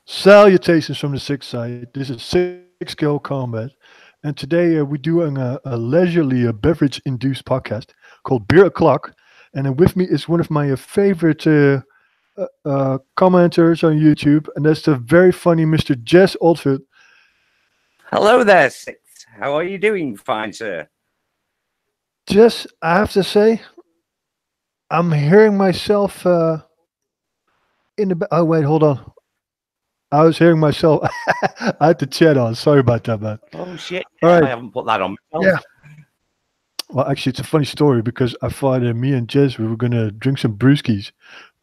Salutations from the sixth side. This is six skill combat, and today we're doing a leisurely beverage-induced podcast called Beer O'clock. And with me is one of my favorite commenters on YouTube, and that's the very funny Mr. Jez Oldfield. Hello there, Six. How are you doing, fine sir? Jez, I have to say, I'm hearing myself in the. Oh wait, hold on. I was hearing myself. I had the chat on. Sorry about that, man. Oh shit! All right. I haven't put that on myself. Yeah. Well, actually, it's a funny story because I thought me and Jez we were gonna drink some brewskis,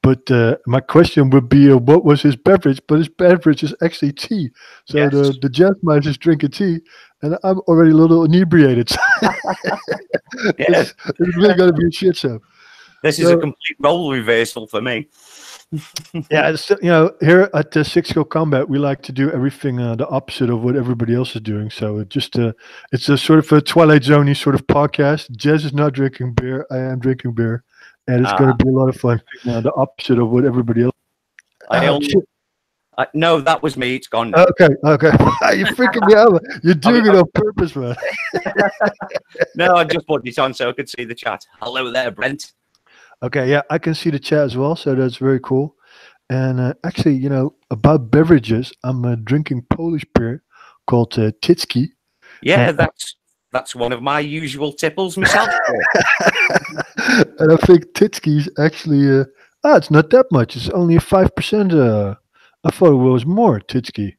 but my question would be, what was his beverage? But his beverage is actually tea. So Yes. the Jez man is drinking tea, and I'm already a little inebriated. Yeah. It's really gonna be a shit show. This is a complete role reversal for me. Yeah, it's, here at the Six Skill Combat, we like to do everything the opposite of what everybody else is doing. So it's a sort of a Twilight Zone-y sort of podcast. Jez is not drinking beer. I am drinking beer, and it's going to be a lot of fun. The opposite of what everybody else. No, that was me. It's gone. Okay. You're freaking me out. You're doing it on purpose, man. No, I just put it on so I could see the chat. Hello there, Brent. Okay, yeah, I can see the chat as well, so that's very cool. And actually, about beverages, I'm drinking Polish beer called Titski. Yeah, that's one of my usual tipples myself. And I think Titski's actually, it's not that much. It's only 5%. I thought it was more, Titski.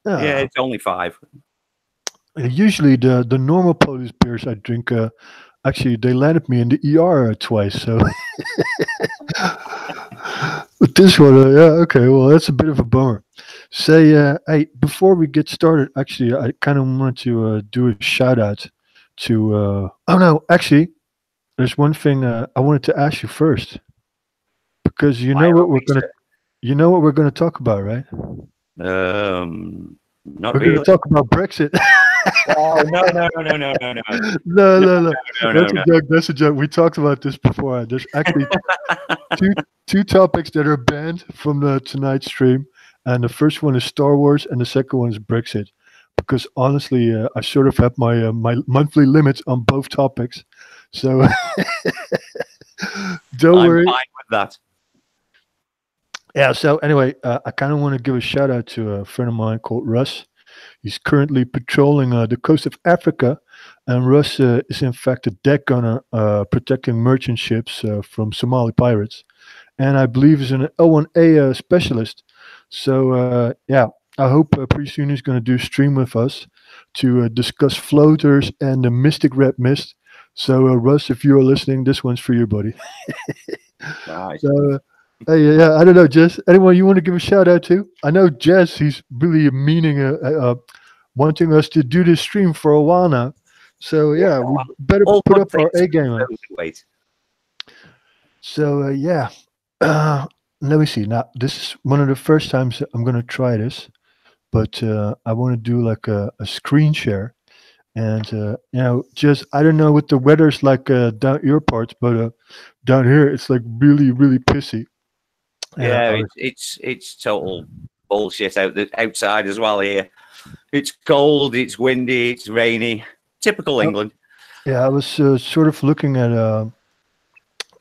Yeah, it's only 5. Usually the normal Polish beers I drink, actually, they landed me in the ER twice, so. But this one, yeah, okay, well, that's a bit of a bummer. Say, hey, before we get started, actually, I kind of want to do a shout out to. Oh no, actually, there's one thing I wanted to ask you first, because you know what we're gonna talk about, right? Not we're really. gonna talk about Brexit. Oh, no. No. That's a joke. We talked about this before. There's actually two topics that are banned from the tonight stream, and the first one is Star Wars, and the second one is Brexit. Because honestly, I sort of have my my monthly limits on both topics, so don't worry. I'm fine with that. Yeah. So anyway, I kind of want to give a shout out to a friend of mine called Russ. He's currently patrolling the coast of Africa, and Russ is in fact a deck gunner protecting merchant ships from Somali pirates, and I believe he's an L1A specialist. So yeah, I hope pretty soon he's going to do a stream with us to discuss floaters and the Mystic Red Mist. So Russ, if you're listening, this one's for you, buddy. Nice. So, hey, yeah, I don't know, Jez. Anyone you want to give a shout out to? I know Jez, he's really wanting us to do this stream for a while now. So yeah, we better put up our A game. Wait. So yeah, let me see. Now this is one of the first times I'm gonna try this, but I want to do like a screen share, and just I don't know what the weather's like down your parts, but down here it's like really pissy. Yeah, it's total bullshit outside as well here. It's cold, it's windy, it's rainy. Typical England. Yeah, I was sort of looking at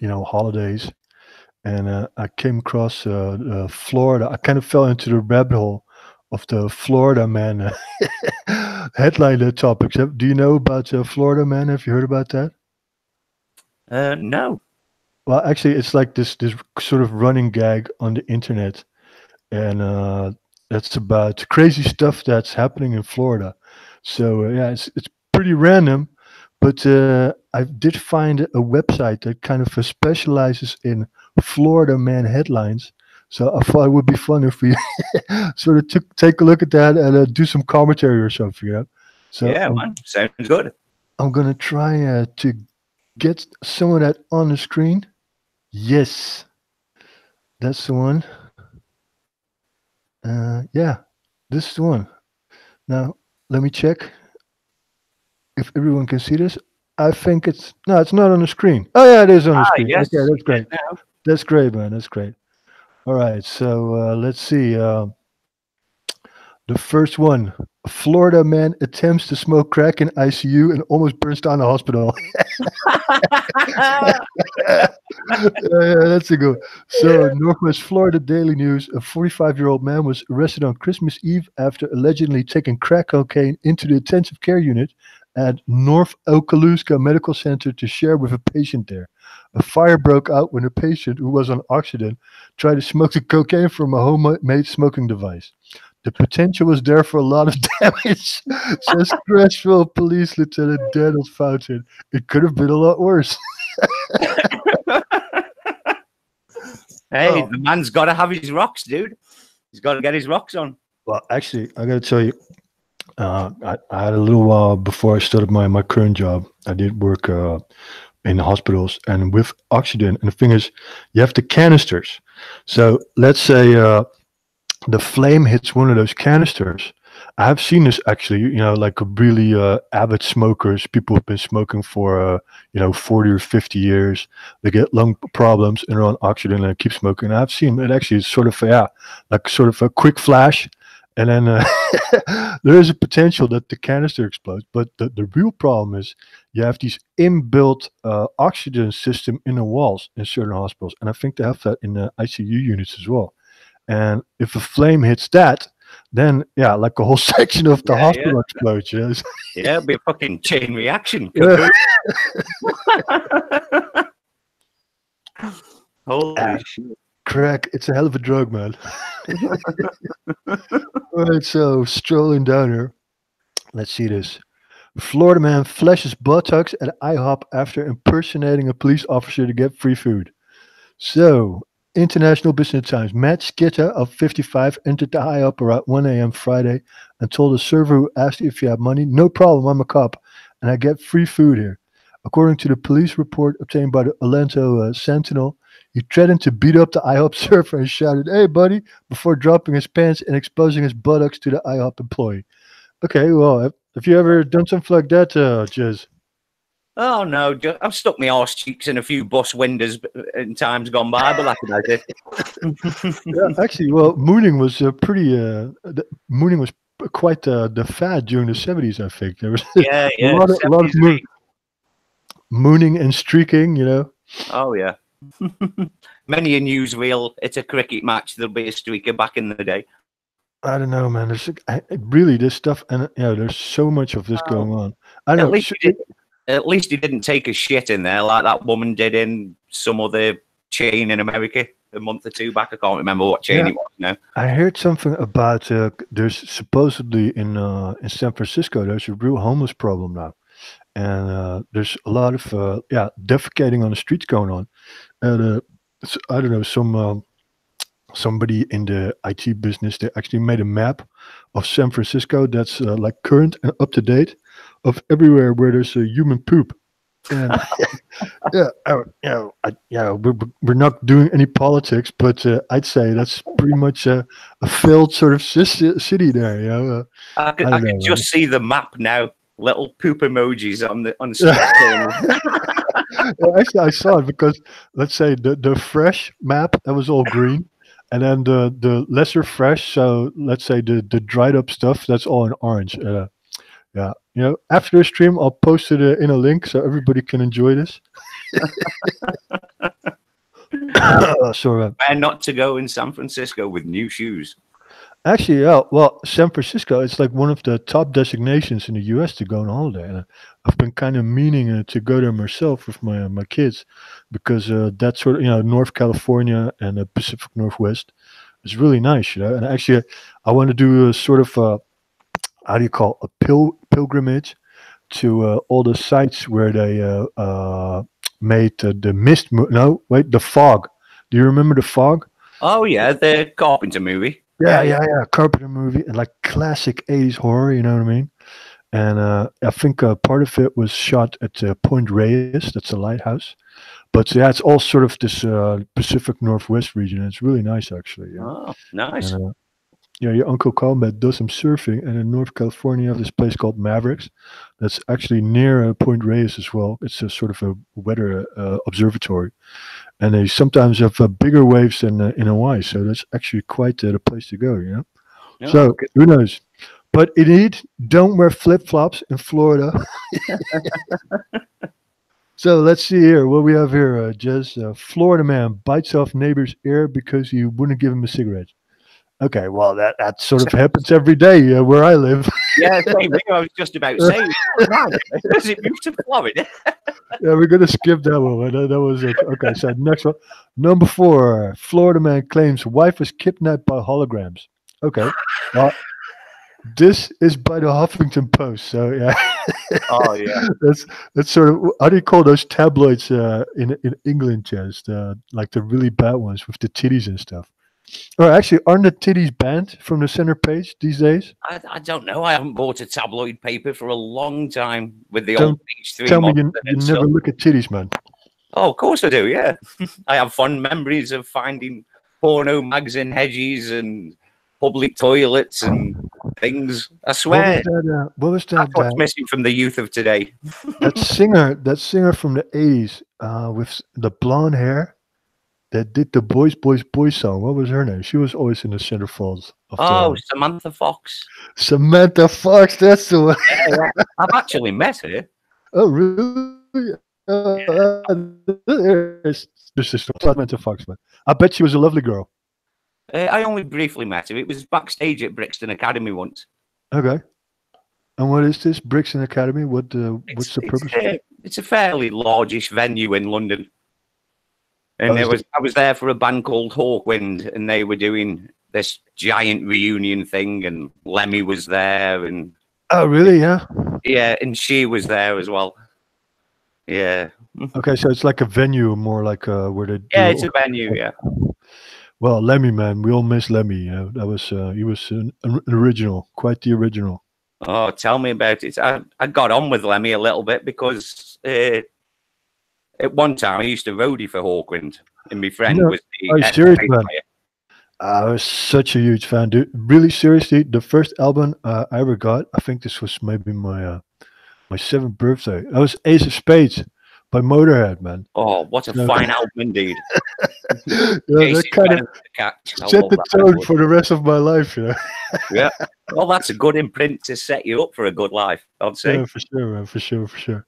holidays, and I came across Florida. I kind of fell into the rabbit hole of the Florida Man headline topics. Do you know about Florida Man? Have you heard about that? No. Well, actually, it's like this sort of running gag on the internet, and that's about crazy stuff that's happening in Florida. So yeah, it's pretty random, but I did find a website that kind of specializes in Florida Man headlines. So I thought it would be fun if we sort of take a look at that and do some commentary or something. So yeah, man, sounds good. I'm gonna try to get some of that on the screen. Yes, that's the one. Yeah, this is the one. Now, let me check if everyone can see this. I think it's not on the screen. Oh yeah, it is on the screen. Yes. Okay, that's great. That's great, man. That's great. All right, so let's see. The first one, a Florida man attempts to smoke crack in ICU and almost burns down the hospital. Yeah, that's a good. So, Northwest Florida Daily News: a 45-year-old man was arrested on Christmas Eve after allegedly taking crack cocaine into the intensive care unit at North Okaloosa Medical Center to share with a patient there. A fire broke out when a patient who was on oxygen tried to smoke the cocaine from a homemade smoking device. The potential was there for a lot of damage, says Crestwell Police Lieutenant Daniel Fountain. It could have been a lot worse. Hey, the man's got to have his rocks, dude. He's got to get his rocks on. Well, actually, I got to tell you, I had a little while before I started my current job. I did work in hospitals and with oxygen. And the thing is, you have the canisters. So let's say the flame hits one of those canisters. I have seen this actually, like a really avid smokers, people who've been smoking for, 40 or 50 years. They get lung problems and are on oxygen and keep smoking. And I've seen it actually sort of, like sort of a quick flash. And then there is a potential that the canister explodes. But the real problem is you have these inbuilt oxygen system in the walls in certain hospitals. And I think they have that in the ICU units as well. And if a flame hits that, then like a whole section of the hospital explodes. Yeah, it'll be a fucking chain reaction. Holy shit. Crack, it's a hell of a drug, man. All right, so strolling down here. Let's see this. Florida man flashes buttocks at IHOP after impersonating a police officer to get free food. So, International Business Times. Matt Skitta of 55 entered the IHOP around 1 a.m. Friday and told a server who asked if you have money, "No problem, I'm a cop, and I get free food here." According to the police report obtained by the Orlando Sentinel, he threatened to beat up the IHOP server and shouted, "Hey, buddy," before dropping his pants and exposing his buttocks to the IHOP employee. Okay, well, have you ever done something like that, Jez? Oh, no, I've stuck my arse cheeks in a few bus windows in times gone by, but that's about it. Yeah, actually, well, mooning was mooning was quite the fad during the 70s, I think. There was a lot of mooning and streaking, Oh, yeah. Many a newsreel, it's a cricket match, there'll be a streaker back in the day. I don't know, man. There's really this stuff, and there's so much of this going on. I don't know. At least he didn't take a shit in there like that woman did in some other chain in America a month or two back. I can't remember what chain it was now. I heard something about there's supposedly in San Francisco there's a real homeless problem now, and there's a lot of defecating on the streets going on. And I don't know, somebody in the IT business, they actually made a map of San Francisco that's like current and up to date of everywhere where there's a human poop. And we're not doing any politics, but I'd say that's pretty much a failed sort of city there. I can just see the map now. Little poop emojis on the street. Actually, I saw it because let's say the fresh map that was all green. And then the lesser fresh, so let's say the dried up stuff, that's all in orange. After the stream, I'll post it in a link so everybody can enjoy this. Where not to go in San Francisco with new shoes. Actually, well, San Francisco, it's like one of the top destinations in the U.S. to go on holiday. And I've been kind of meaning to go there myself with my kids because that sort of, North California and the Pacific Northwest is really nice, And actually, I want to do a sort of, how do you call it, a pilgrimage to all the sites where they made the mist. No, wait, the Fog. Do you remember the Fog? Oh, yeah, the Carpenter movie. Yeah. Carpenter movie and like classic 80s horror, you know what I mean? And I think part of it was shot at Point Reyes, that's a lighthouse. But it's all sort of this Pacific Northwest region. It's really nice, actually. Yeah. Oh, nice. And, your Uncle Combat does some surfing, and in North California, you have this place called Mavericks that's actually near Point Reyes as well. It's a sort of a weather observatory. And they sometimes have bigger waves than in Hawaii, so that's actually quite the place to go, So Okay. who knows? But indeed, don't wear flip flops in Florida. So let's see here what we have here, Jez. Florida man bites off neighbor's ear because he wouldn't give him a cigarette. Okay, well that sort of happens every day where I live. Yeah, same thing. I was just about saying. As it moved to Florida. Yeah, we're gonna skip that one. That was it. Okay. So next one, number 4. Florida man claims wife was kidnapped by holograms. Okay, well this is by the Huffington Post. So yeah, Oh yeah. that's sort of, how do you call those tabloids in England, Chess? Like the really bad ones with the titties and stuff. Or actually, aren't the titties banned from the center page these days? I don't know. I haven't bought a tabloid paper for a long time with the old Don't page 3 tell me models you and never stuff. look at titties, man. Oh, of course I do. Yeah, I have fond memories of finding porno mags in hedges and public toilets and things. I swear, What was that's that? what's missing from the youth of today. That singer from the '80s with the blonde hair that did the Boys, Boys, Boys song. What was her name? She was always in the centerfolds of Oh, the Samantha Fox. Samantha Fox. That's the one. Yeah, yeah. I've actually met her. Oh, really? This is Samantha Fox, man. I bet she was a lovely girl. I only briefly met her. It was backstage at Brixton Academy once. Okay. And what is this Brixton Academy? What's the purpose? It's a fairly largish venue in London. And I was there for a band called Hawkwind, and they were doing this giant reunion thing, and Lemmy was there, and Oh, really? Yeah. yeah, and she was there as well. Yeah. Okay, so it's like a venue, more like where they Yeah, do. it's a venue. Yeah. Well, Lemmy, man, we all miss Lemmy. That was he was an original, quite the original. Oh, tell me about it. I got on with Lemmy a little bit because at one time I used to roadie for Hawkwind, and my friend was the Are you serious, man? I was such a huge fan, dude. Really, seriously, the first album I ever got, I think this was maybe my 7th birthday. That was Ace of Spades by Motorhead, man. Oh, what a fine album indeed. That kind of set the tone for the rest of my life, you know. Yeah. Well, that's a good imprint to set you up for a good life, I'd say. Yeah, for sure, man. For sure.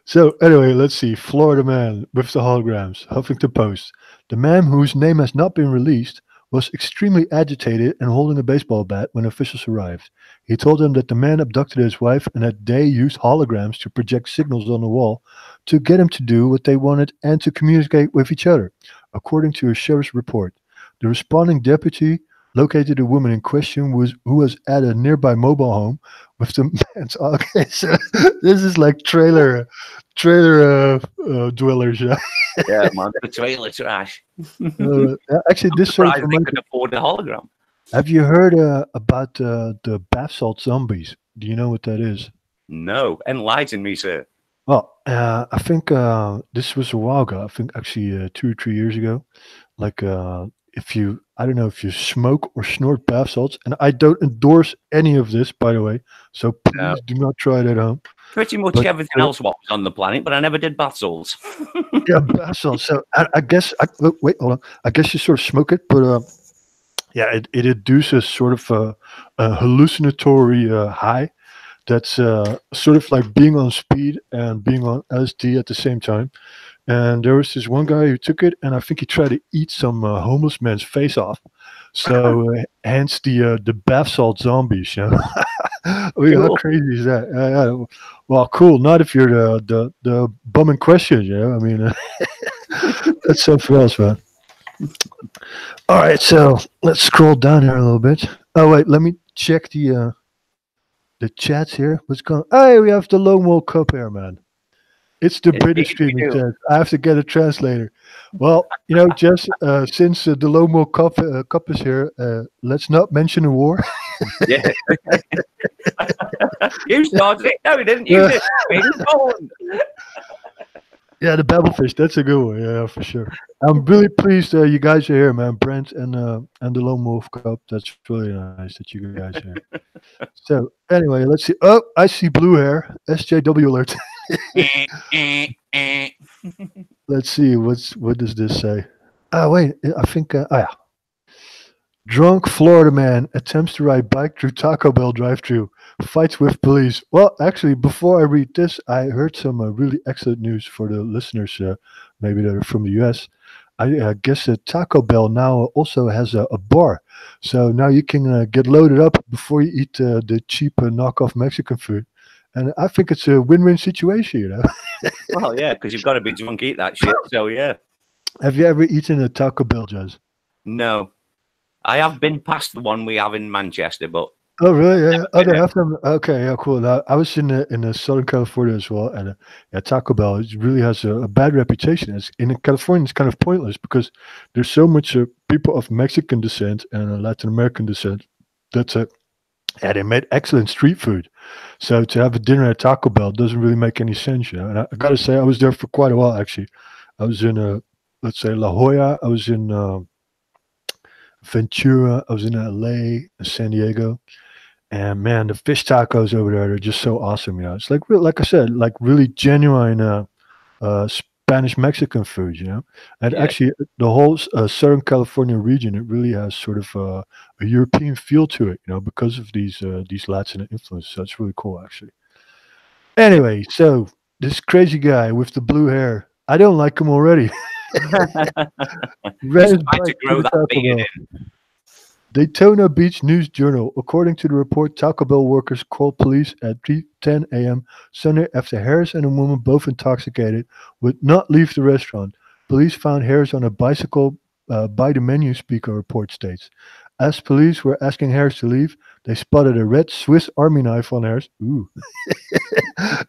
So anyway, let's see. Florida man with the holograms. Huffington Post. The man whose name has not been released was extremely agitated and holding a baseball bat when officials arrived. He told them that the man abducted his wife and that they used holograms to project signals on the wall to get him to do what they wanted and to communicate with each other, according to a sheriff's report. The responding deputy located the woman in question who was at a nearby mobile home with the man's. Okay, so this is like trailer dwellers. Yeah, yeah, man, the trailer trash. Actually, this sort of they could afford a hologram. Have you heard about the bath salt zombies? Do you know what that is? No, enlighten me, sir. Well, I think this was a while ago. I think actually 2 or 3 years ago. Like I don't know if you smoke or snort bath salts, and I don't endorse any of this, by the way. So please do not try it at home. Pretty much everything else what was on the planet, but I never did bath salts. Yeah, bath salts. So I guess wait, hold on. I guess you sort of smoke it, but yeah, it induces sort of a hallucinatory high. That's sort of like being on speed and being on LSD at the same time. And there was this one guy who took it, and I think he tried to eat some homeless man's face off. So hence the bath salt zombies. You know? I mean, Cool. how crazy is that? Well, cool. Not if you're the bum in question. You know, I mean, that's something else, man. All right, so let's scroll down here a little bit. Oh wait, let me check the chats here. What's going? Hey, we have the Lone Wolf Cup here, man. It's the British streaming chat. I have to get a translator. Well, you know, Jess, since the Lone Wolf Cup is here, let's not mention the war. Yeah. You started it. No, we didn't. You did. In Poland. Yeah, the Babblefish. That's a good one. Yeah, for sure. I'm really pleased you guys are here, man. Brent and the Lone Wolf Cup. That's really nice that you guys are here. So anyway, let's see. Oh, I see blue hair. SJW alert. Let's see. What does this say? Oh wait, I think. Oh yeah. Drunk Florida man attempts to ride bike through Taco Bell drive-through, fights with police. Well, actually, before I read this, I heard some really excellent news for the listeners, maybe that are from the US. I guess Taco Bell now also has a bar. So now you can get loaded up before you eat the cheap knockoff Mexican food. And I think it's a win-win situation, you know. Well, yeah, because you've got to be drunk to eat that shit. So, yeah. Have you ever eaten a Taco Bell, Jez? No. I have been past the one we have in Manchester, but Oh, really? Yeah. Oh, been they there. have them. Okay, yeah, cool. Now, I was in Southern California as well, and yeah, Taco Bell it really has a bad reputation. It's, in California, it's kind of pointless because there's so much people of Mexican descent and Latin American descent that yeah, they made excellent street food. So to have a dinner at Taco Bell doesn't really make any sense, you know. And I got to say, I was there for quite a while actually. I was in let's say La Jolla. I was in Ventura. I was in LA, San Diego. And man, the fish tacos over there, they're just so awesome. You know, it's like, like I said, like really genuine Spanish Mexican food. You know, and Yeah. actually, the whole Southern California region, it really has sort of a European feel to it. You know, because of these Latin influences. So it's really cool, actually. Anyway, so this crazy guy with the blue hair, I don't like him already. Ran He's his trying to bike through grow the that Taco beard Bell. in. Daytona Beach News Journal. According to the report, Taco Bell workers called police at 3:10 a.m. Sunday after Harris and a woman, both intoxicated, would not leave the restaurant. Police found Harris on a bicycle by the menu speaker, report states. As police were asking Harris to leave, they spotted a red Swiss Army knife on Harris. Ooh.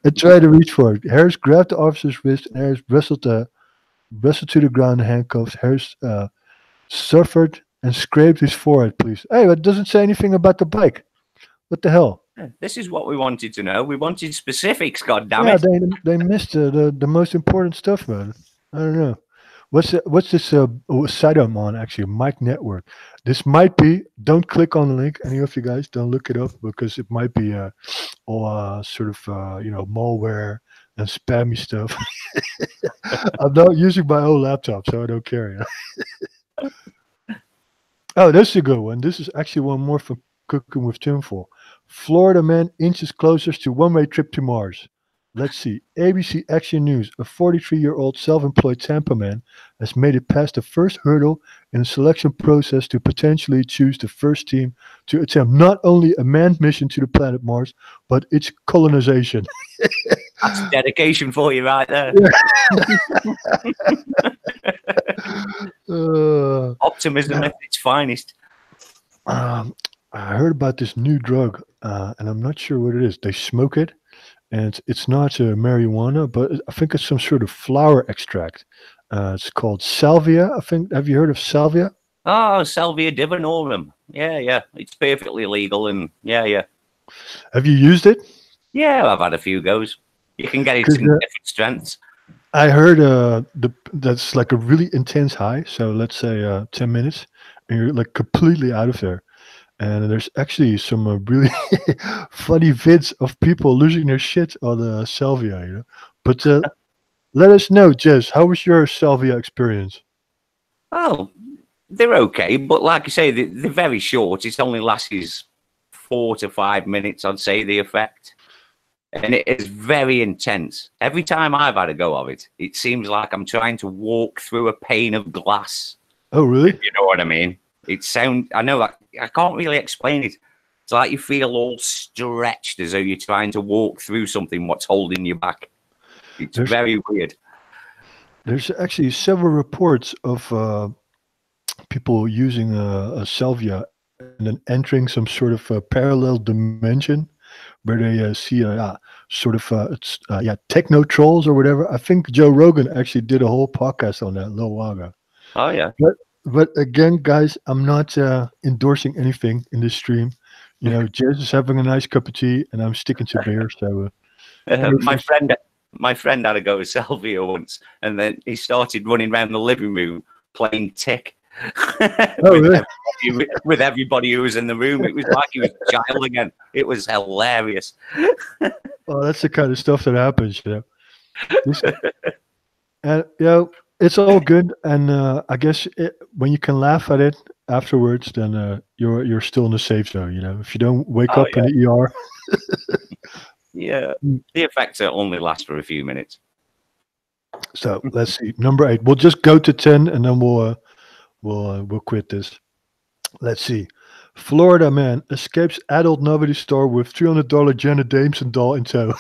And tried to reach for it. Harris grabbed the officer's wrist and Harris wrestled to the ground in handcuffs. Harris suffered and scraped his forehead, please. Hey, it doesn't say anything about the bike. What the hell? This is what we wanted to know. We wanted specifics, God damn Yeah, it. they missed the most important stuff, man. I don't know. What's this site I'm on, actually? Mike Network. This might be, don't click on the link. Any of you guys, don't look it up because it might be all sort of, malware and spammy stuff. I'm not using my own laptop, so I don't care. You know? Oh, this is a good one. This is actually one more from Cooking with Tinfoil. Florida man inches closer to one-way trip to Mars. Let's see. ABC Action News. A 43-year-old self-employed Tampa man has made it past the first hurdle in a selection process to potentially choose the first team to attempt not only a manned mission to the planet Mars, but its colonization. That's dedication for you right there. Optimism at its finest. I heard about this new drug, and I'm not sure what it is. They smoke it, and it's not marijuana, but I think it's some sort of flower extract. It's called salvia. I think. Have you heard of salvia? Oh, Salvia divinorum. Yeah. It's perfectly legal, and yeah. Have you used it? Yeah, I've had a few goes. You can get it in different strengths. I heard that's like a really intense high. So let's say 10 minutes, and you're like completely out of there. And there's actually some really funny vids of people losing their shit on salvia, you know. But let us know, Jez, how was your salvia experience? Oh, they're okay, but like I say, they're very short. It only lasts 4 to 5 minutes, I'd say, the effect. And it is very intense. Every time I've had a go of it, it seems like I'm trying to walk through a pane of glass. Oh, really? You know what I mean? I know, like, I can't really explain it. It's like you feel all stretched as though you're trying to walk through something what's holding you back. It's very weird. There's actually several reports of people using a salvia and then entering some sort of parallel dimension where they see sort of techno trolls or whatever. I think Joe Rogan actually did a whole podcast on that a little while ago. Oh yeah. But again, guys, I'm not endorsing anything in this stream. You know, Jez is having a nice cup of tea, and I'm sticking to beer. So my friend had a go at Salvia once, and then he started running around the living room playing Tick. with everybody who was in the room. It was like he was a child again. It was hilarious. Well, that's the kind of stuff that happens, you know. And you know, it's all good, and I guess when you can laugh at it, afterwards, then you're still in the safe zone. You know, if you don't wake Oh up in the ER. yeah. The effects only last for a few minutes. So let's see, number 8. We'll just go to 10, and then we'll quit this. Let's see. Florida man escapes adult novelty store with $300 Janet Jameson doll in tow.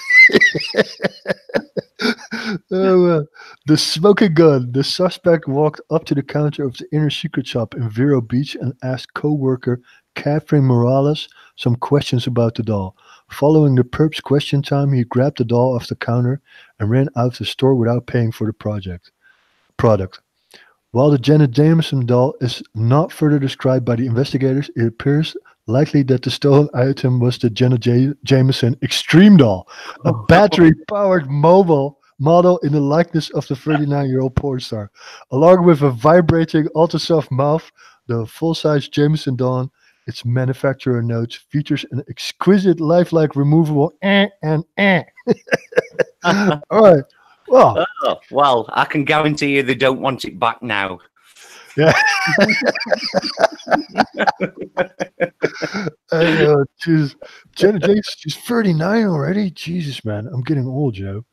The smoking gun. The suspect walked up to the counter of the inner secret shop in Vero Beach and asked co-worker Catherine Morales some questions about the doll. Following the perp's question time, he grabbed the doll off the counter and ran out of the store without paying for the product. While the Janet Jameson doll is not further described by the investigators, it appears likely that the stolen item was the Janet Jameson Extreme doll, a battery-powered mobile model in the likeness of the 39-year-old porn star. Along with a vibrating ultra-soft mouth, the full-size Jameson doll, its manufacturer notes, features an exquisite lifelike removable and. All right. Well, well, I can guarantee you they don't want it back now. yeah. Jeez. Janet James, she's 39 already. Jesus, man, I'm getting old, Joe.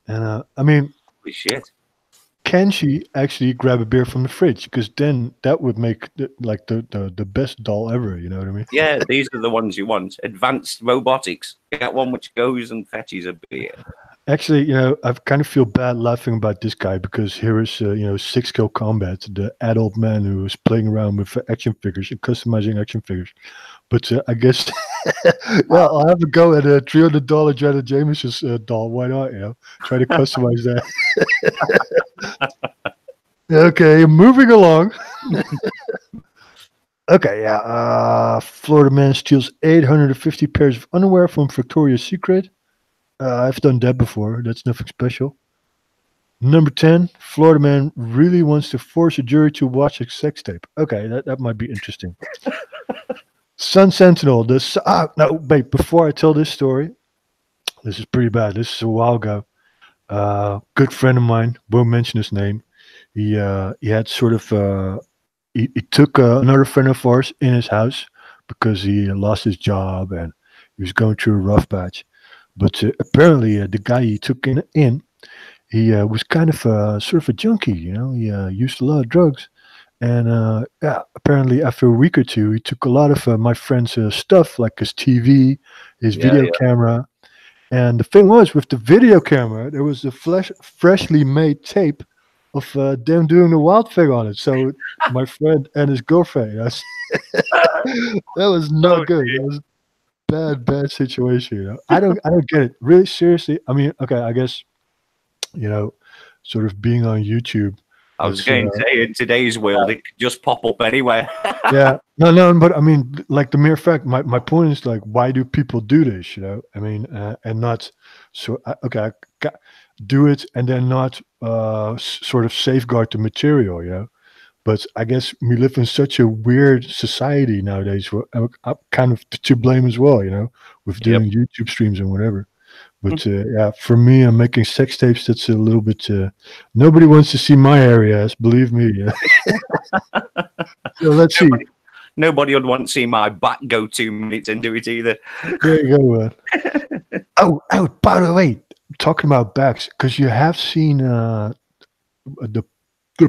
And I mean, Holy shit. can she actually grab a beer from the fridge? Because then that would make the best doll ever. You know what I mean? Yeah, these are the ones you want. Advanced robotics. Get one which goes and fetches a beer. Actually, you know, I kind of feel bad laughing about this guy because here is, Six Kill Combat, the adult man who is playing around with action figures and customizing action figures. But I guess, I'll have a go at a $300 Janet Jameson's doll. Why not? You know, try to customize that. Okay, moving along. Okay, yeah. Florida man steals 850 pairs of underwear from Victoria's Secret. I've done that before. That's nothing special. Number 10, Florida man really wants to force a jury to watch a sex tape. Okay, that might be interesting. Sun Sentinel. No, wait, before I tell this story, this is pretty bad. This is a while ago. Good friend of mine, won't mention his name. He had sort of, he took another friend of ours in his house because he lost his job and he was going through a rough patch. But apparently, the guy he took in he was kind of sort of a junkie, you know. He used a lot of drugs. And apparently, after a week or two, he took a lot of my friend's stuff, like his TV, his video camera. And the thing was, with the video camera, there was a freshly made tape of them doing the wild thing on it. So my friend and his girlfriend, that was not good. That was bad situation. You know, I don't get it. Really, seriously. I mean, okay, I guess, sort of being on YouTube. I was going to say, in today's world, it could just pop up anywhere. Yeah, no, but I mean, like the mere fact. My point is like, why do people do this? You know, I mean, and not so. Okay, do it and then not sort of safeguard the material. You know. But I guess we live in such a weird society nowadays. Where I'm kind of to blame as well, you know, with doing YouTube streams and whatever. But yeah, for me, I'm making sex tapes. That's a little bit. Nobody wants to see my areas, believe me. Yeah. So let's see. Nobody would want to see my back go 2 minutes into it either. There you go. Oh, by the way, talking about backs, because you have seen the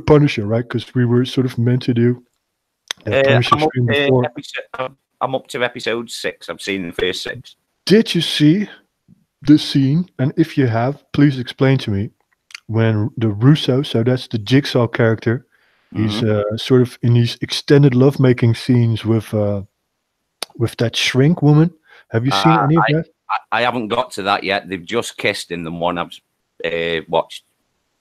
Punisher, right? Because we were sort of meant to do that Punisher stream before. I'm up to episode 6. I've seen the first 6. Did you see the scene? And if you have, please explain to me when the Russo, so that's the Jigsaw character, he's sort of in these extended lovemaking scenes with that shrink woman. Have you seen any of that? I haven't got to that yet. They've just kissed in the one I've watched.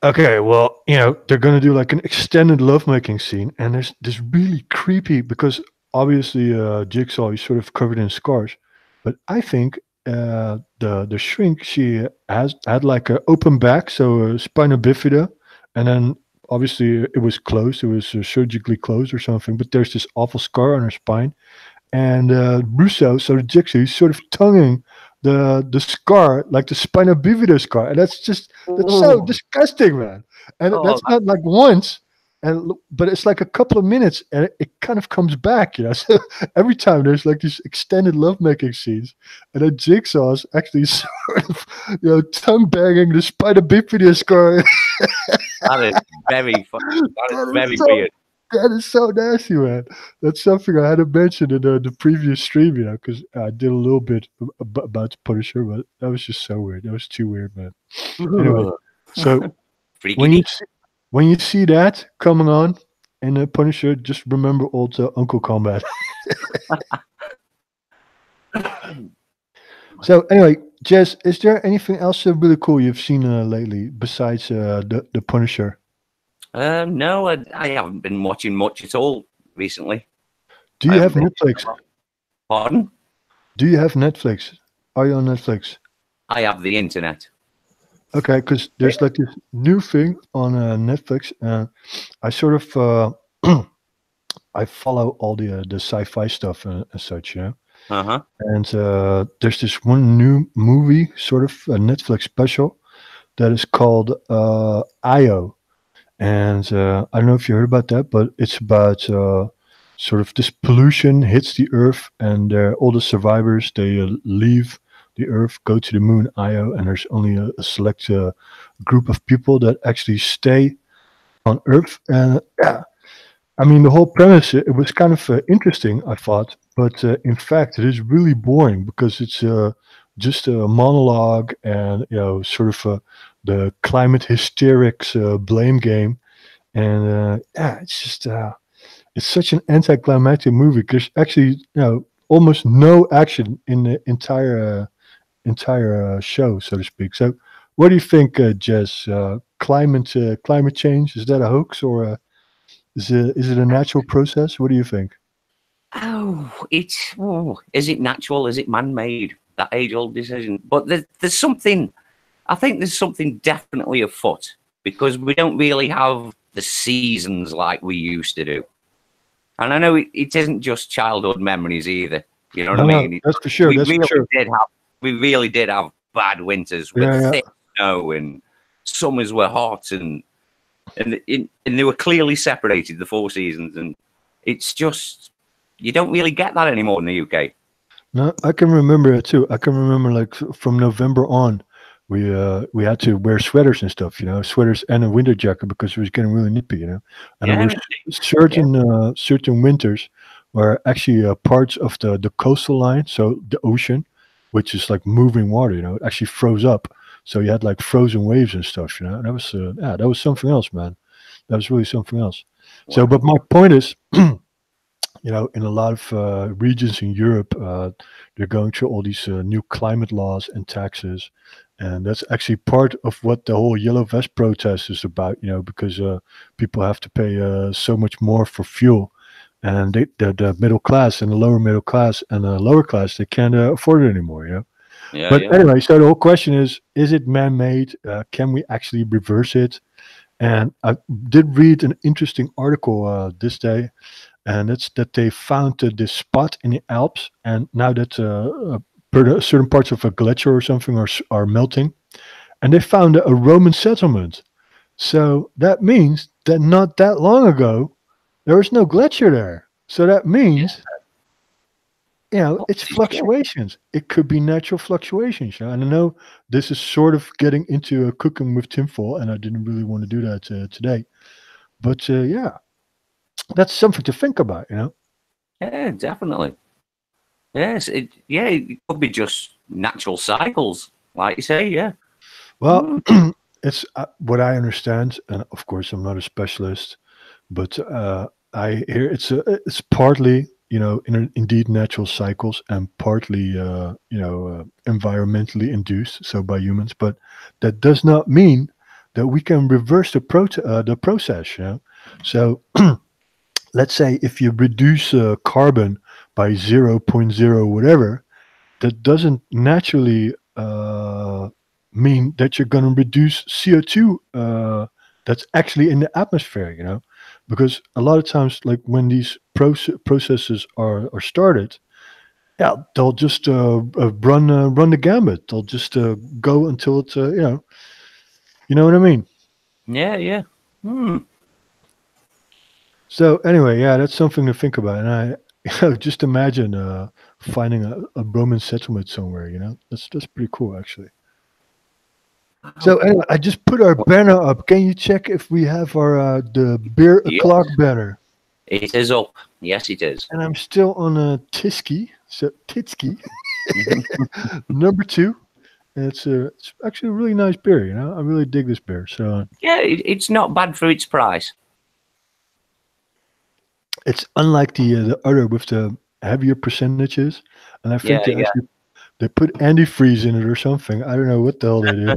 Okay, well, you know, they're going to do like an extended lovemaking scene, and there's this really creepy, because obviously Jigsaw is sort of covered in scars, but I think the shrink, she had like an open back, so spina bifida, and then obviously it was closed, it was surgically closed or something, but there's this awful scar on her spine, and Russo, so the Jigsaw, he's sort of tonguing the scar, like the spina bifida scar, and that's so disgusting, man. And that's not like once, but it's like a couple of minutes, and it kind of comes back, you know. So every time there's like these extended lovemaking scenes, and then Jigsaw's actually sort of, you know, tongue banging the spider bifida scar. That is very that is That is very so weird. that is so nasty, man. That's something I had to mention in the previous stream, you know, because I did a little bit about the Punisher, but that was just so weird. That was too weird, man. Anyway, so Freaky when you deaky. see, when you see that coming on in the Punisher, just remember old Uncle Combat. So anyway, Jez, is there anything else really cool you've seen lately besides the Punisher? No, I haven't been watching much at all recently. Do I you haven't have been. Netflix? Pardon? Do you have Netflix? Are you on Netflix? I have the internet. Okay, because there's like this new thing on Netflix. I sort of I follow all the sci-fi stuff and such, you know. Uh-huh. And there's this one new movie, sort of a Netflix special, that is called IO. And I don't know if you heard about that, but it's about sort of this pollution hits the Earth, and all the survivors, they leave the Earth, go to the moon Io, and there's only a select group of people that actually stay on Earth. And yeah, I mean, the whole premise, it was kind of interesting, I thought, but in fact, it is really boring because it's just a monologue and, you know, sort of the climate hysterics blame game. And yeah, it's just it's such an anticlimactic movie because actually, you know, almost no action in the entire show, so to speak. So, what do you think, Jess? Climate change, is that a hoax, or is it a natural process? What do you think? Is it natural? Is it man-made? That age-old decision. But there's something. I think there's something definitely afoot because we don't really have the seasons like we used to do. And I know it isn't just childhood memories either. You know what I No, mean? that's for sure. We That's for really sure. did have bad winters with Yeah, yeah. thick snow, and summers were hot, and they were clearly separated, the four seasons, and it's just you don't really get that anymore in the UK. No, I can remember it too. I can remember like from November on, we had to wear sweaters and stuff, you know, sweaters and a winter jacket because it was getting really nippy, you know. And there Yeah, were certain winters where actually parts of the coastal line, so the ocean, which is like moving water, you know, it actually froze up. So you had like frozen waves and stuff, you know. And that was yeah, that was something else, man. That was really something else. So, wow. but my point is, you know, in a lot of regions in Europe, they're going through all these new climate laws and taxes, and that's actually part of what the whole yellow vest protest is about. You know, because people have to pay so much more for fuel, and the middle class and the lower middle class and the lower class, they can't afford it anymore. You know. Yeah, But yeah. anyway, so the whole question is it man-made? Can we actually reverse it? And I did read an interesting article this day, and it's that they found this spot in the Alps, and now that certain parts of a glacier or something are melting, and they found a Roman settlement. So that means that not that long ago there was no glacier there. So that means, you know, it's Holy shit. fluctuations. It could be natural fluctuations. You know? And I know this is sort of getting into cooking with tinfoil, and I didn't really want to do that today. But yeah, that's something to think about, you know. Yeah, definitely. Yes, it could be just natural cycles, like you say. Yeah. Well, it's what I understand, and of course, I'm not a specialist, but I hear it's partly, you know, indeed natural cycles, and partly you know, environmentally induced, so by humans. But that does not mean that we can reverse the process. You know, so let's say if you reduce carbon by zero point 0.0 whatever, that doesn't naturally mean that you're going to reduce CO2 that's actually in the atmosphere, you know, because a lot of times, like when these processes are started, yeah, they'll just run the gambit. They'll just go until it's you know what I mean. Yeah, yeah. Hmm. So anyway, yeah, that's something to think about. And just imagine finding a Roman settlement somewhere. That's pretty cool, actually. So Oh, anyway, I just put our banner up. Can you check if we have our the beer yes, o'clock banner? it is up. Yes, it is. And I'm still on a Titsky, so Titsky Mhm. number 2. And it's actually a really nice beer. I really dig this beer. So Yeah, it's not bad for its price. it's unlike the other with the heavier percentages. And I think Yeah, yeah. they put antifreeze in it or something. I don't know what the hell they do.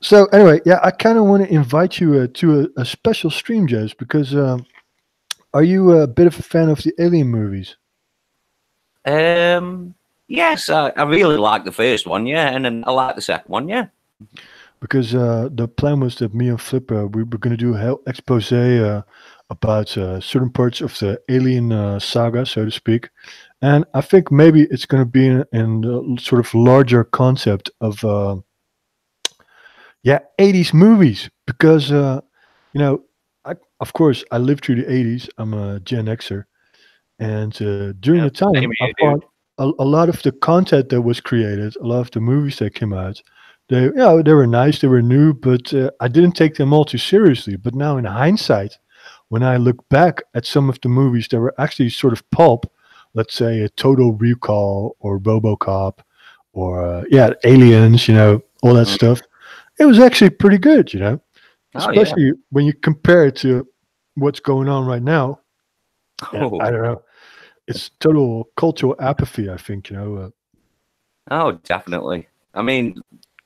So anyway, yeah, I kind of want to invite you to a special stream, Jez, because are you a bit of a fan of the Alien movies? Um, yes, I really like the first one, yeah, and then I like the second one, yeah. Because the plan was that me and Flip we were going to do a whole expose about certain parts of the Alien saga, so to speak. And I think maybe it's going to be in the sort of larger concept of yeah, 80s movies because you know, of course I lived through the 80s. I'm a Gen Xer, and during Yeah, the time same I here, dude. thought a lot of the content that was created, a lot of the movies that came out, they were nice, they were new, but I didn't take them all too seriously. But now in hindsight, when I look back at some of the movies that were actually sort of pulp, let's say a Total Recall or RoboCop or yeah, Aliens, all that Mm. stuff, it was actually pretty good, Oh, yeah. especially when you compare it to what's going on right now. Yeah, Oh, I don't know. It's total cultural apathy, I think, oh, definitely. I mean,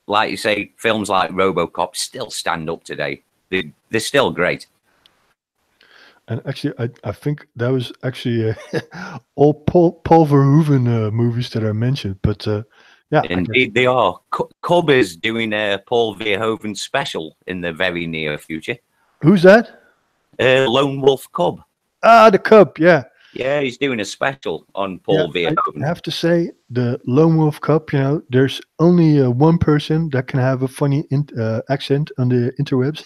like you say, films like RoboCop still stand up today. They're still great. and actually, I think that was actually all Paul Verhoeven movies that I mentioned. But yeah, I guess Indeed, they are. Cub is doing a Paul Verhoeven special in the very near future. who's that? Lone Wolf Cub. Ah, the Cub. Yeah, Yeah, he's doing a special on yeah. Paul I Verhoeven. have to say, the Lone Wolf Cub. There's only one person that can have a funny accent on the interwebs,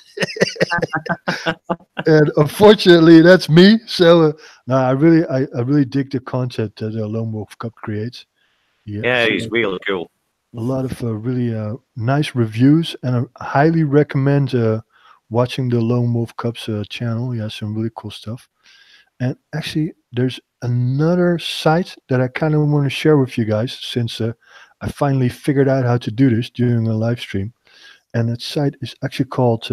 and unfortunately, that's me. So, no, I really dig the concept that Lone Wolf Cub creates. Yeah, Yeah, so he's really cool. a lot of really nice reviews, and I highly recommend watching the Lone Wolf Cubs channel. He has some really cool stuff. And actually, there's another site that I kind of want to share with you guys since I finally figured out how to do this during a live stream. And that site is actually called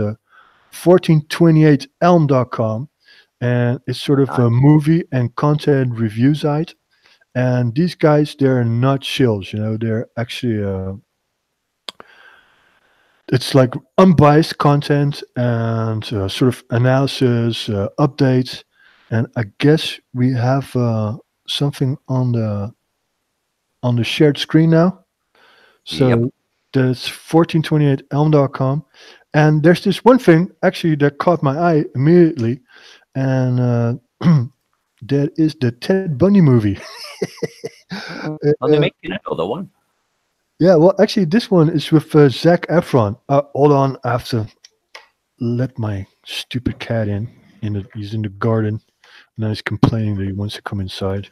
1428elm.com. And it's sort of a Nice. movie and content review site. And these guys, they're not shills, they're actually it's like unbiased content and sort of analysis, updates, and I guess we have something on the shared screen now. Yep. So that's 1428elm.com, and there's this one thing actually that caught my eye immediately, and that is the Ted Bundy movie. Are they making another one? Yeah, well, actually, this one is with Zac Efron. Hold on, I have to let my stupid cat in. He's in the garden. Now he's complaining that he wants to come inside.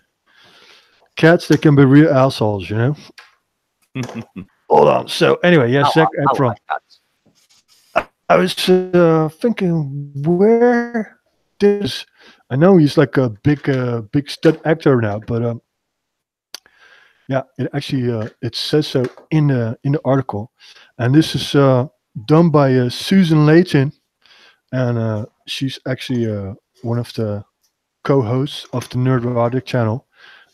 Cats, they can be real assholes. Hold on. So anyway, yeah, Zac I Efron. like that. I was thinking, where this? I know he's like a big stud actor now, but yeah, it actually it says so in the article, and this is done by Susan Layton, and she's actually one of the co-hosts of the Nerdrotic channel,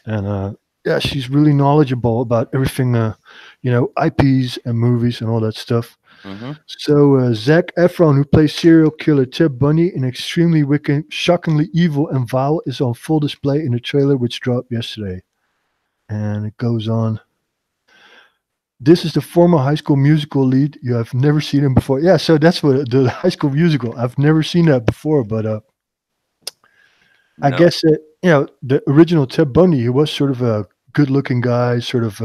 and yeah, she's really knowledgeable about everything, IPs and movies and all that stuff. Hmm. So Zac Efron, who plays serial killer Ted Bundy in Extremely Wicked, Shockingly Evil and Vile, is on full display in the trailer which dropped yesterday. And it goes on. This is the former High School Musical lead. You have never seen him before. Yeah, so that's what the High School Musical. I've never seen that before, but I No. guess the original Ted Bundy, he was sort of a good-looking guy, sort of,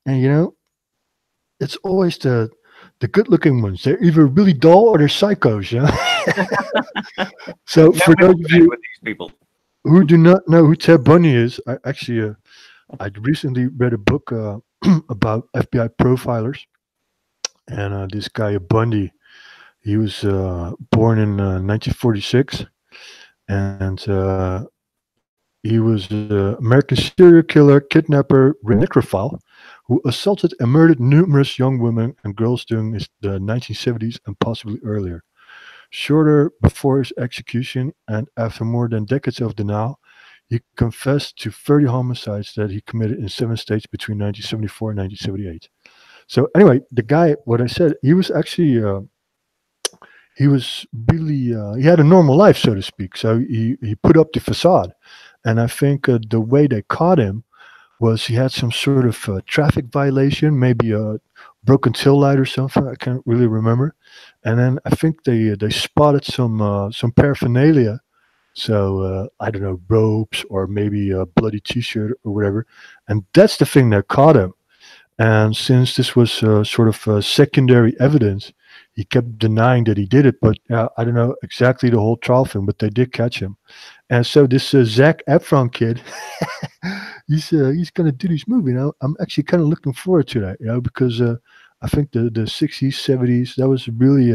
and it's always the the good-looking ones. They're either really dull or they're psychos. So No for those middle of ground you with these people. who do not know who Ted Bundy is, I recently read a book about FBI profilers, and this guy Bundy, he was born in 1946, and he was an American serial killer, kidnapper, necrophile, who assaulted and murdered numerous young women and girls during the 1970s and possibly earlier. Shorter before his execution, and after more than decades of denial, he confessed to 30 homicides that he committed in 7 states between 1974 and 1978. So anyway, the guy, what I said, he was actually he was really he had a normal life, so to speak. So he put up the facade, and I think the way they caught him was he had some sort of traffic violation, maybe a broken tail light or something. I can't really remember. And then I think they spotted some paraphernalia. So I don't know, ropes or maybe a bloody T-shirt or whatever. And that's the thing that caught him. And since this was sort of secondary evidence, he kept denying that he did it. But I don't know exactly the whole trial thing, but they did catch him. And so this Zac Efron kid, he's going to do this movie now. I'm actually kind of looking forward to that, because I think the 60s, 70s, that was really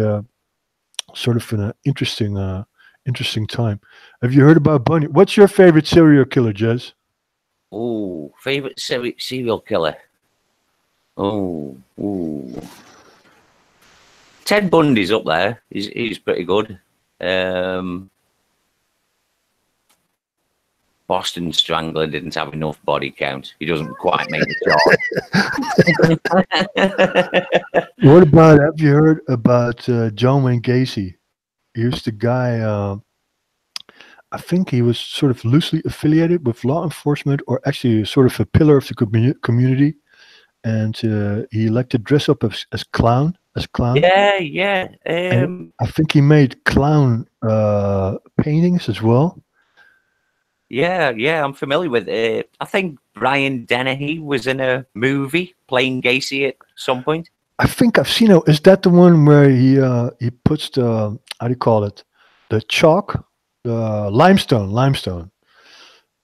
sort of an interesting time. Have you heard about Bunny? What's your favorite serial killer, Jez? Oh, favorite serial killer. Oh, ooh. Ted Bundy's up there. He's pretty good. Boston Strangler didn't have enough body count. He doesn't quite make the job. What about, have you heard about John Wayne Gacy? He was the guy, I think he was sort of loosely affiliated with law enforcement, or actually sort of a pillar of the community. And he liked to dress up as clown. Yeah. And I think he made clown paintings as well. Yeah, I'm familiar with it. I think Brian Dennehy was in a movie playing Gacy at some point. I think I've seen it. Is that the one where he puts the, how do you call it, the chalk, the limestone,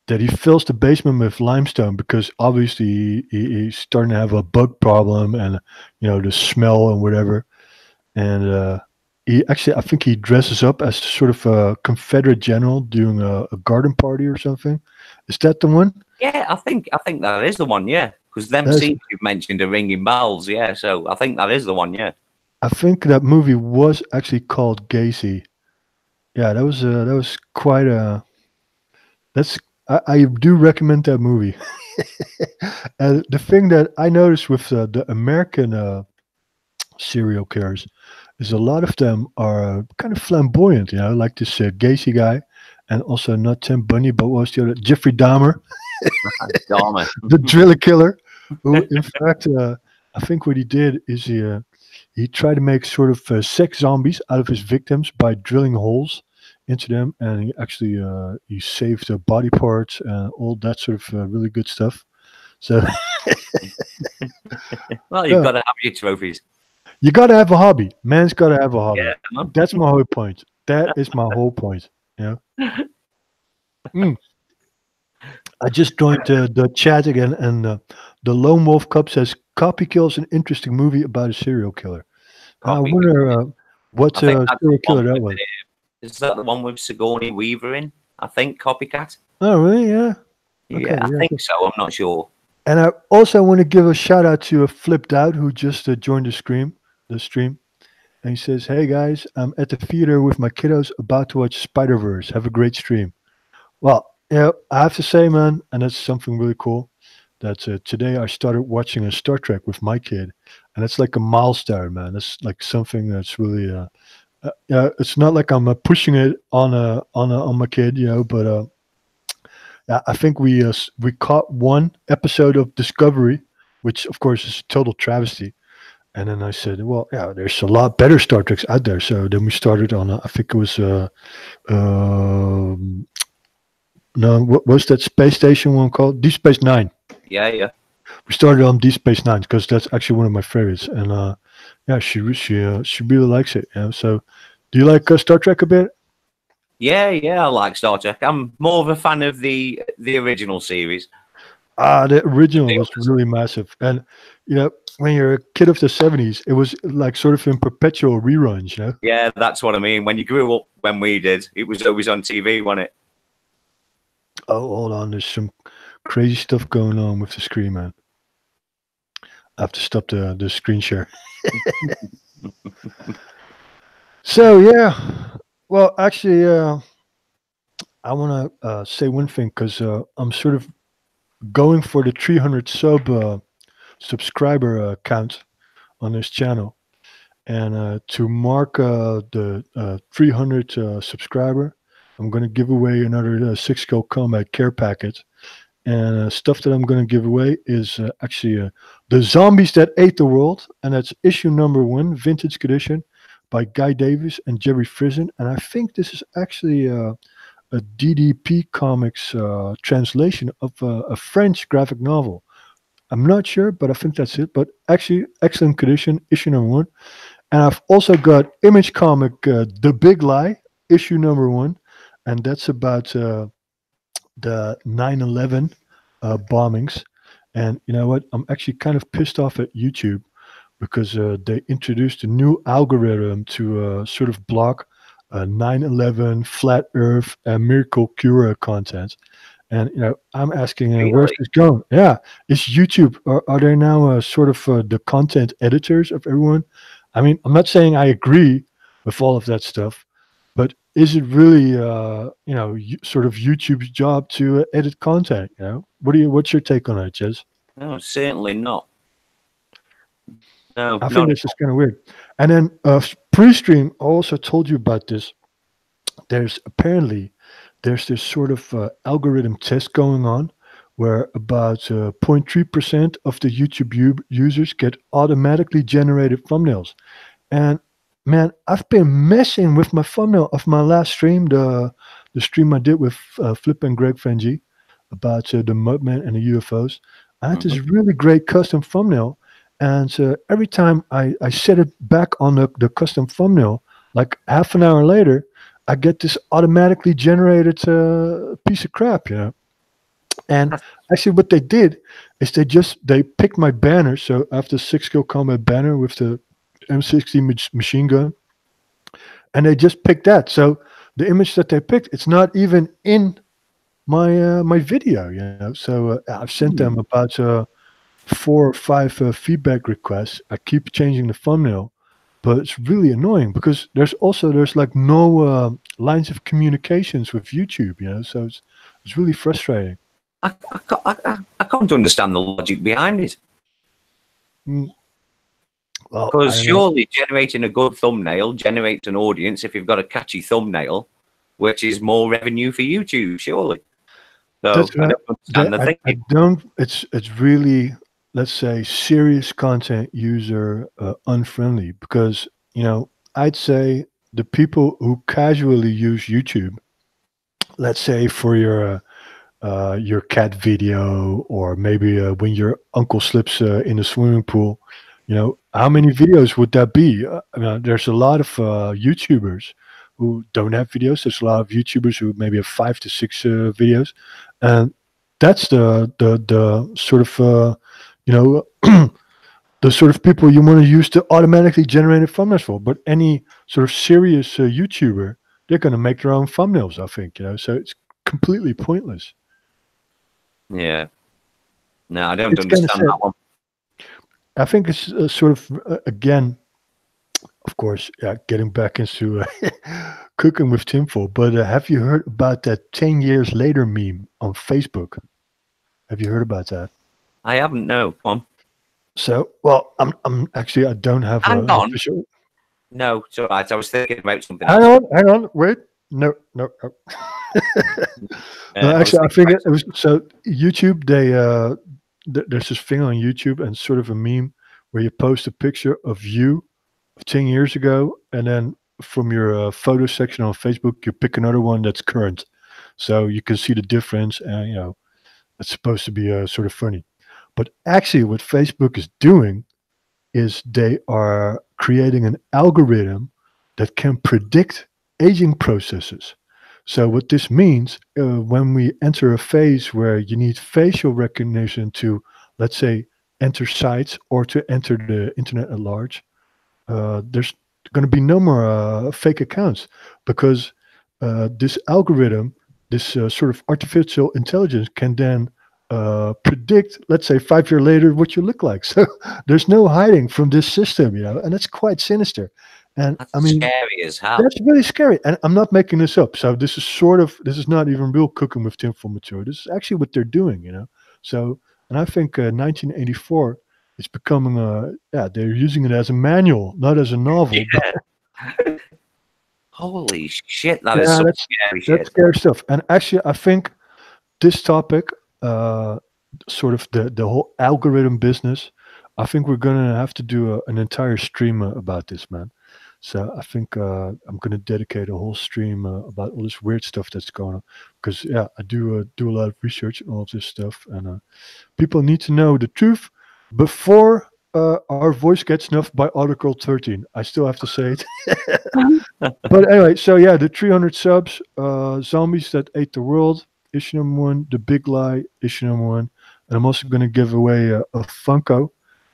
that he fills the basement with limestone because obviously he's starting to have a bug problem and the smell and whatever. And he actually, I think he dresses up as sort of a Confederate general doing a garden party or something. Is that the one? Yeah, I think that is the one. Yeah, because them scenes you've mentioned are ringing bells. Yeah, so I think that is the one. Yeah, I think that movie was actually called Gacy. Yeah, that was quite a. I do recommend that movie. And the thing that I noticed with the American serial killers is a lot of them are kind of flamboyant, like this Gacy guy, and also not Tim Bundy, but what was the other? Jeffrey Dahmer, the driller killer, who in fact, I think what he did is he tried to make sort of sex zombies out of his victims by drilling holes into them, and he actually he saved the body parts and all that sort of really good stuff. So, well, you've got to have your trophies. You got to have a hobby. Man's got to have a hobby. Yeah. That's my whole point. That is my whole point. I just joined the chat again, and the Lone Wolf Cub says Copy Kill is an interesting movie about a serial killer. I wonder what serial killer that was. Is that the one with Sigourney Weaver in? I think Copycat. Oh, really? Yeah. Okay, yeah, I think so. I'm not sure. And I also want to give a shout out to Flipped Out, who just joined the stream. And he says, "Hey guys, I'm at the theater with my kiddos about to watch Spider-Verse. Have a great stream." Well, I have to say, man, and that's something really cool, that today I started watching a Star Trek with my kid, and it's like a milestone, man. It's like something that's really it's not like I'm pushing it on my kid, but I think we caught one episode of Discovery, which of course is a total travesty. And then I said, well, yeah, there's a lot better Star Treks out there. So then we started on, I think it was, no, what was that space station one called? Deep Space Nine. Yeah. We started on Deep Space Nine because that's actually one of my favorites. And Yeah, she really likes it. So, do you like Star Trek a bit? Yeah, yeah, I like Star Trek. I'm more of a fan of the original series. Ah, the original The was others. really massive, and when you're a kid of the '70s, it was like sort of in perpetual reruns. Yeah, that's what I mean. When you grew up, when we did, it was always on TV, wasn't it? Oh, hold on, there's some crazy stuff going on with the screen, man. I have to stop the screen share. So yeah, well, actually, I want to say one thing because I'm sort of going for the 300 subscriber count on this channel, and to mark the 300 subscriber, I'm going to give away another 6 Go Combat Care packet. And stuff that I'm going to give away is actually The Zombies That Ate the World, and that's issue number 1, vintage edition, by Guy Davis and Jerry Frizen. And I think this is actually a DDP Comics translation of a French graphic novel. I'm not sure, but I think that's it. But actually, excellent condition, issue number 1. And I've also got Image Comic The Big Lie, issue number 1, and that's about the 9/11 bombings. And you know what? I'm actually kind of pissed off at YouTube because they introduced a new algorithm to sort of block 9/11, flat Earth, and miracle cure content. And I'm asking, where's Really? this going? Yeah, is YouTube? Are they now sort of the content editors of everyone? I mean, I'm not saying I agree with all of that stuff, but is it really, sort of YouTube's job to edit content? What's your take on that, Jez? No, certainly not. No, I think not at this is kind of weird. And then pre-stream, I also told you about this. There's this sort of algorithm test going on where about 0.3% of the YouTube users get automatically generated thumbnails. And man, I've been messing with my thumbnail of my last stream, the stream I did with Flip and Greg Fenji about the Mudman and the UFOs. I had this all. really great custom thumbnail, and every time I set it back on the custom thumbnail, like half an hour later, I get this automatically generated piece of crap. And actually, what they did is they picked my banner. So after 6 Kill Combat banner with the M60 machine gun, and they just picked that. So the image that they picked, it's not even in my video. So I've sent them about 4 or 5 feedback requests. I keep changing the thumbnail, but it's really annoying because there's like no lines of communications with YouTube. So it's really frustrating. I can't understand the logic behind it. Mm. Well, Because I don't know. surely generating a good thumbnail generates an audience if you've got a catchy thumbnail, which is more revenue for YouTube, surely. So That's I right. don't understand the I thinking. don't. It's really, let's say, serious content user unfriendly because I'd say the people who casually use YouTube, let's say for your cat video, or maybe when your uncle slips in the swimming pool, how many videos would that be? There's a lot of YouTubers who don't have videos. There's a lot of YouTubers who maybe have 5 to 6 videos, and that's the sort of you know the sort of people you want to use to automatically generate thumbnails for. But any sort of serious YouTuber, they're going to make their own thumbnails, I think. So it's completely pointless. Yeah. No, I don't It's kind of understand sad. that one. I think it's sort of again, of course, getting back into cooking with tinfoil. But have you heard about that 10 years later meme on Facebook? Have you heard about that? I haven't, no. Come on. So, well, I'm actually I don't have Hang an on. official. No, it's all right. I was thinking about something Hang else. on, hang on, wait. No, no, no. No, I was actually, I thinking think about it was so YouTube. There's this thing on YouTube and sort of a meme where you post a picture of you 10 years ago, and then from your photo section on Facebook, you pick another one that's current, so you can see the difference. And it's supposed to be sort of funny, but actually, what Facebook is doing is they are creating an algorithm that can predict aging processes. So what this means, when we enter a phase where you need facial recognition to, let's say, enter sites or to enter the internet at large, there's going to be no more fake accounts, because this algorithm, this sort of artificial intelligence, can then predict, let's say, 5 years later, what you look like. So there's no hiding from this system, and it's quite sinister. And That's I mean, scary as hell. that's really scary. And I'm not making this up. So this is not even real cooking with tinfoil material. This is actually what they're doing. So, and I think 1984 is becoming yeah, they're using it as a manual, not as a novel. Yeah. Holy shit, that is Yeah, some that's scary that's shit. scary stuff. And actually, I think this topic, uh, sort of the whole algorithm business, I think we're gonna have to do an entire stream about this, man. So I think I'm gonna dedicate a whole stream about all this weird stuff that's going on, because yeah, I do a lot of research and all of this stuff, and people need to know the truth before our voice gets snuffed by Article 13. I still have to say it. But anyway, so yeah, the 300 subs, Zombies That Ate the World, issue number one, The Big Lie, issue number one. And I'm also going to give away a Funko.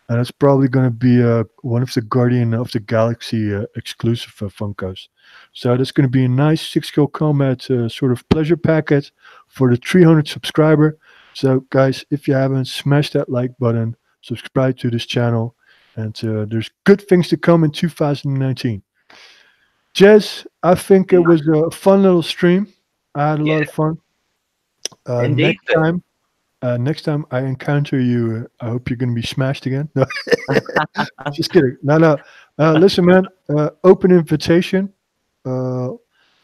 And it's probably going to be one of the Guardian of the Galaxy exclusive Funkos. So that's going to be a nice 6-kill combat sort of pleasure packet for the 300 subscriber. So guys, if you haven't, smash that like button, subscribe to this channel, and there's good things to come in 2019. Jez, I think it was a fun little stream. I had a lot of fun. Indeed. Next time I encounter you, I hope you're going to be smashed again. No, just kidding. No. Listen, man. Open invitation. Uh,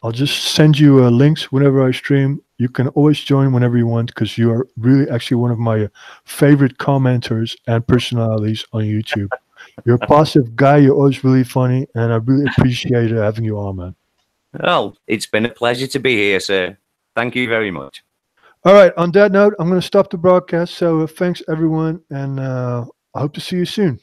I'll just send you links whenever I stream. You can always join whenever you want, because you are really actually one of my favorite commenters and personalities on YouTube. You're a positive guy. You're always really funny, and I really appreciate having you on, man. Well, it's been a pleasure to be here, sir. Thank you very much. All right. On that note, I'm going to stop the broadcast. So thanks, everyone, and I hope to see you soon.